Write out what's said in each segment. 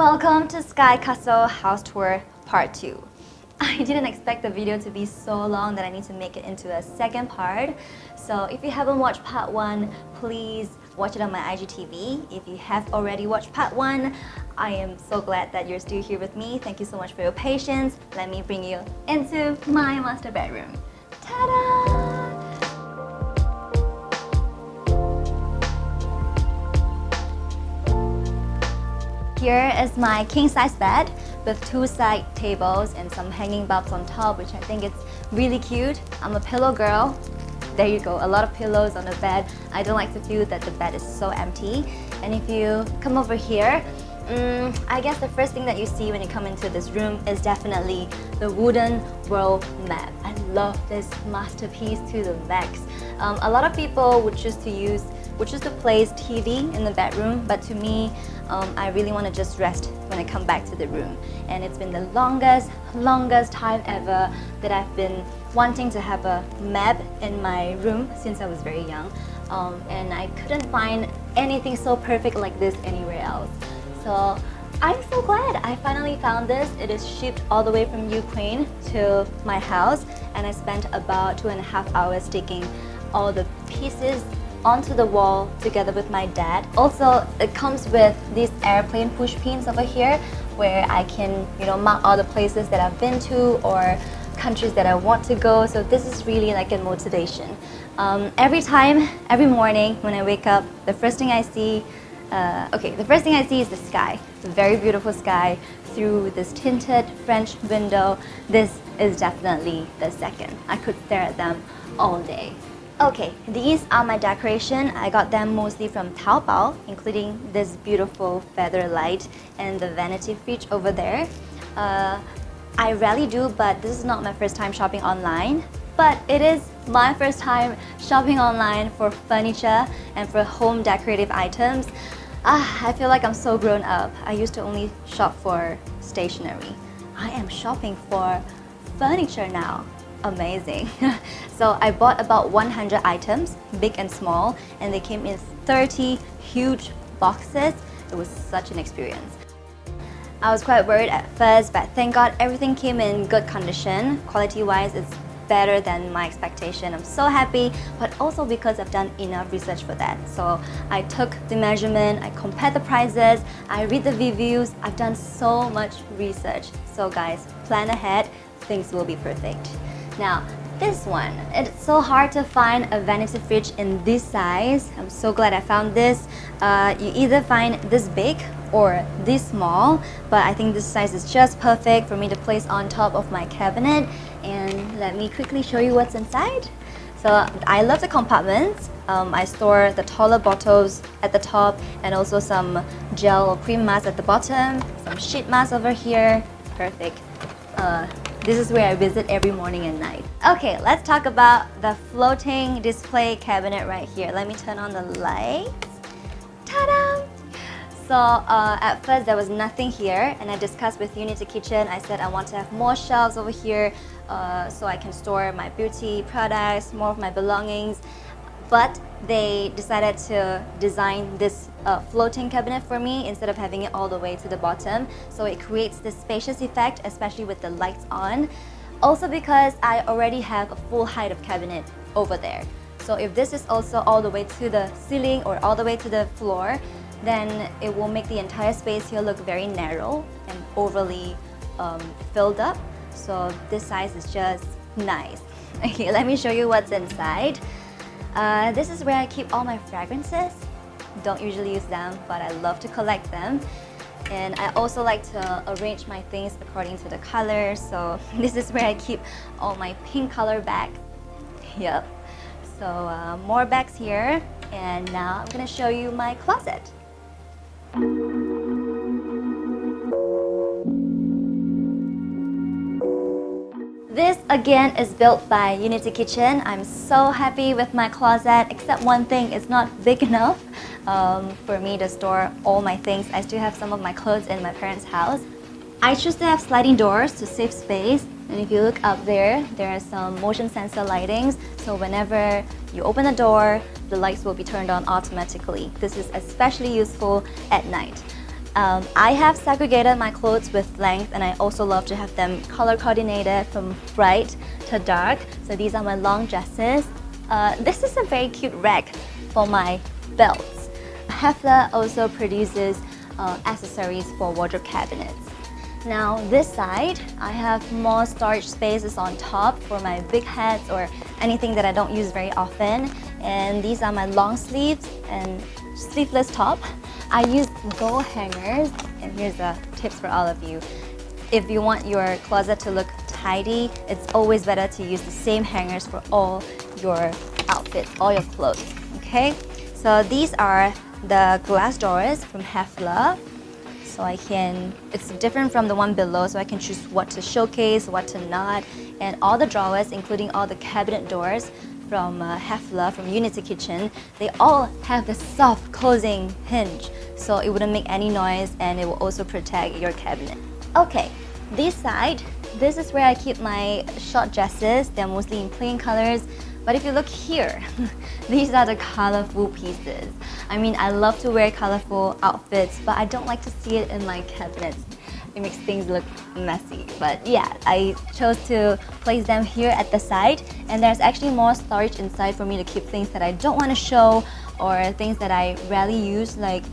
Welcome to Sky Castle House Tour Part 2. I didn't expect the video to be so long that I need to make it into a second part. So if you haven't watched Part 1, please watch it on my IGTV. If you have already watched Part 1, I am so glad that you're still here with me. Thank you so much for your patience. Let me bring you into my master bedroom. Ta-da! Here is my king-size bed with two side tables and some hanging bulbs on top, which I think is really cute. I'm a pillow girl. There you go, a lot of pillows on the bed. I don't like to feel that the bed is so empty. And if you come over here, I guess the first thing that you see when you come into this room is definitely the wooden world map. I love this masterpiece to the max. A lot of people would choose to place TV in the bedroom, but to me, I really want to just rest when I come back to the room. And it's been the longest time ever that I've been wanting to have a map in my room since I was very young. And I couldn't find anything so perfect like this anywhere else. So I'm so glad I finally found this. It is shipped all the way from Ukraine to my house, and I spent about 2.5 hours taking all the pieces onto the wall together with my dad. Also, it comes with these airplane push pins over here where I can, mark all the places that I've been to or countries that I want to go. So this is really like a motivation. Every morning when I wake up, the first thing I see is the sky. It's a very beautiful sky through this tinted French window. This is definitely the second. I could stare at them all day. Okay, these are my decoration. I got them mostly from Taobao, including this beautiful feather light and the vanity fridge over there. I rarely do, but this is not my first time shopping online. But it is my first time shopping online for furniture and for home decorative items. I feel like I'm so grown up. I used to only shop for stationery. I am shopping for furniture now. Amazing. So I bought about 100 items, big and small, and they came in 30 huge boxes. It was such an experience. I was quite worried at first, but thank God everything came in good condition. Quality-wise, it's better than my expectation. I'm so happy, but also because I've done enough research for that. So I took the measurement, I compared the prices, I read the reviews. I've done so much research. So guys, plan ahead, things will be perfect. Now, this one, it's so hard to find a vanity fridge in this size. I'm so glad I found this. You either find this big or this small, but I think this size is just perfect for me to place on top of my cabinet. And let me quickly show you what's inside. So I love the compartments. I store the taller bottles at the top and also some gel or cream mask at the bottom, some sheet mask over here. Perfect. This is where I visit every morning and night. Okay, let's talk about the floating display cabinet right here. Let me turn on the lights. Ta-da! So at first there was nothing here, and I discussed with Unity Kitchen. I said I want to have more shelves over here so I can store my beauty products, more of my belongings. But they decided to design this floating cabinet for me instead of having it all the way to the bottom. So it creates this spacious effect, especially with the lights on. Also because I already have a full height of cabinet over there. So if this is also all the way to the ceiling or all the way to the floor, then it will make the entire space here look very narrow and overly filled up. So this size is just nice. Okay, let me show you what's inside. This is where I keep all my fragrances. Don't usually use them, but I love to collect them. And I also like to arrange my things according to the color. So this is where I keep all my pink color bags. Yep. So more bags here. And now I'm gonna show you my closet. This again is built by Unity Kitchen. I'm so happy with my closet, except one thing, it's not big enough for me to store all my things. I still have some of my clothes in my parents' house. I choose to have sliding doors to save space. And if you look up there, there are some motion sensor lightings. So whenever you open the door, the lights will be turned on automatically. This is especially useful at night. I have segregated my clothes with length, and I also love to have them color coordinated from bright to dark. So these are my long dresses. This is a very cute rack for my belts. Hefla also produces accessories for wardrobe cabinets. Now this side, I have more storage spaces on top for my big hats or anything that I don't use very often. And these are my long sleeves and sleeveless top. I use gold hangers, and here's a tips for all of you. If you want your closet to look tidy, it's always better to use the same hangers for all your outfits, all your clothes, okay? So these are the glass doors from Hefla. So it's different from the one below, so I can choose what to showcase, what to not. And all the drawers, including all the cabinet doors from Hefla, from Unity Kitchen, they all have the soft closing hinge, so it wouldn't make any noise, and it will also protect your cabinet. Okay, this side, this is where I keep my short dresses. They're mostly in plain colors. But if you look here, these are the colorful pieces. I mean, I love to wear colorful outfits, but I don't like to see it in my cabinets. It makes things look messy. But yeah, I chose to place them here at the side, and there's actually more storage inside for me to keep things that I don't want to show, or things that I rarely use, like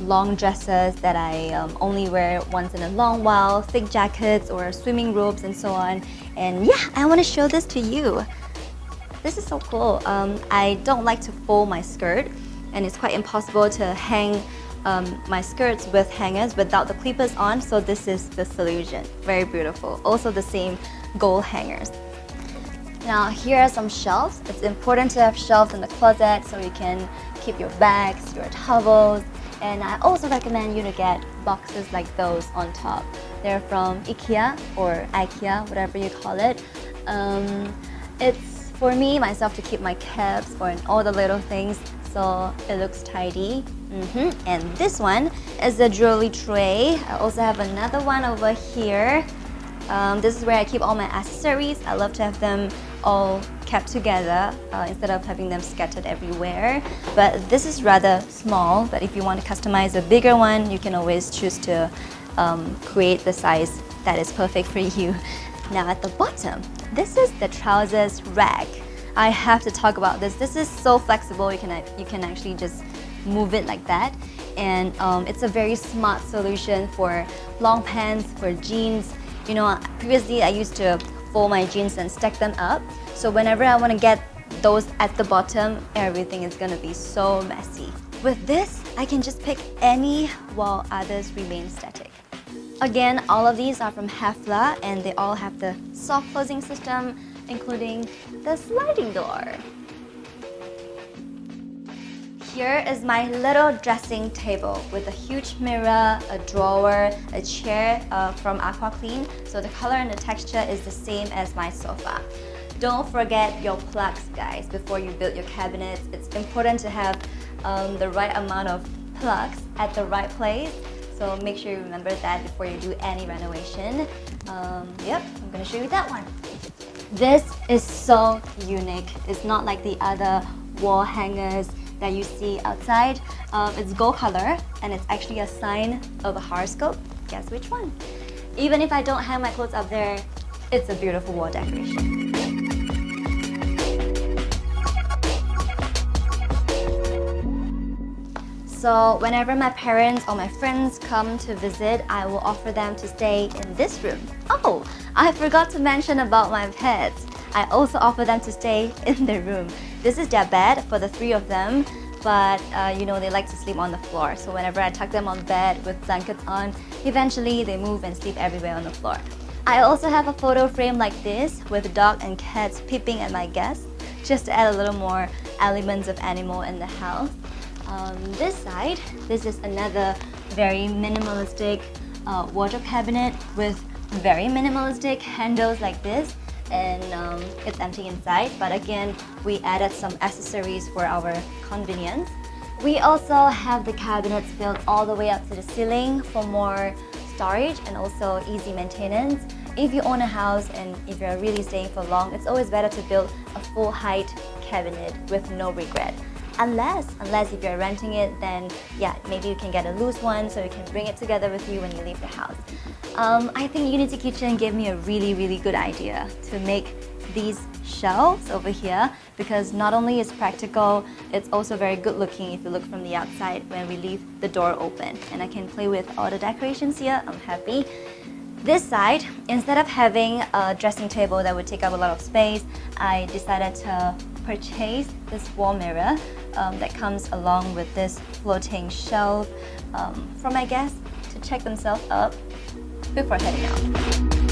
long dresses that I only wear once in a long while, thick jackets or swimming robes and so on. And yeah, I want to show this to you. This is so cool. I don't like to fold my skirt, and it's quite impossible to hang my skirts with hangers without the clippers on, so this is the solution. Very beautiful. Also the same gold hangers. Now here are some shelves. It's important to have shelves in the closet so you can keep your bags, your towels, and I also recommend you to get boxes like those on top. They're from IKEA or IKEA, whatever you call it. It's for me, myself, to keep my caps or all the little things so it looks tidy. And this one is a jewelry tray. I also have another one over here. This is where I keep all my accessories. I love to have them all kept together instead of having them scattered everywhere. But this is rather small, but if you want to customize a bigger one, you can always choose to create the size that is perfect for you. Now at the bottom, this is the trousers rack. I have to talk about this. This is so flexible. You can actually just move it like that, and it's a very smart solution for long pants, for jeans. You know, previously I used to fold my jeans and stack them up. So whenever I want to get those at the bottom, everything is gonna be so messy. With this, I can just pick any while others remain static. Again, all of these are from Hefla, and they all have the soft closing system, including the sliding door. Here is my little dressing table with a huge mirror, a drawer, a chair from Aqua Clean, so the color and the texture is the same as my sofa. Don't forget your plugs, guys, before you build your cabinets. It's important to have the right amount of plugs at the right place. So make sure you remember that before you do any renovation. Yep, I'm gonna show you that one. This is so unique. It's not like the other wall hangers that you see outside. It's gold color, and it's actually a sign of a horoscope. Guess which one? Even if I don't hang my clothes up there, it's a beautiful wall decoration. So whenever my parents or my friends come to visit, I will offer them to stay in this room. Oh, I forgot to mention about my pets. I also offer them to stay in their room. This is their bed for the three of them, but you know, they like to sleep on the floor. So whenever I tuck them on bed with blankets on, eventually they move and sleep everywhere on the floor. I also have a photo frame like this with dog and cats peeping at my guests, just to add a little more elements of animal in the house. This side, this is another very minimalistic wardrobe cabinet with very minimalistic handles like this, and it's empty inside, but again, we added some accessories for our convenience. We also have the cabinets built all the way up to the ceiling for more storage and also easy maintenance. If you own a house and if you're really staying for long, it's always better to build a full height cabinet with no regret. Unless if you're renting it, then yeah, maybe you can get a loose one so you can bring it together with you when you leave the house. I think Unity Kitchen gave me a really good idea to make these shelves over here, because not only is practical, it's also very good looking if you look from the outside when we leave the door open. And I can play with all the decorations here. I'm happy. This side, instead of having a dressing table that would take up a lot of space, I decided to purchase this wall mirror that comes along with this floating shelf for my guests to check themselves up before heading out.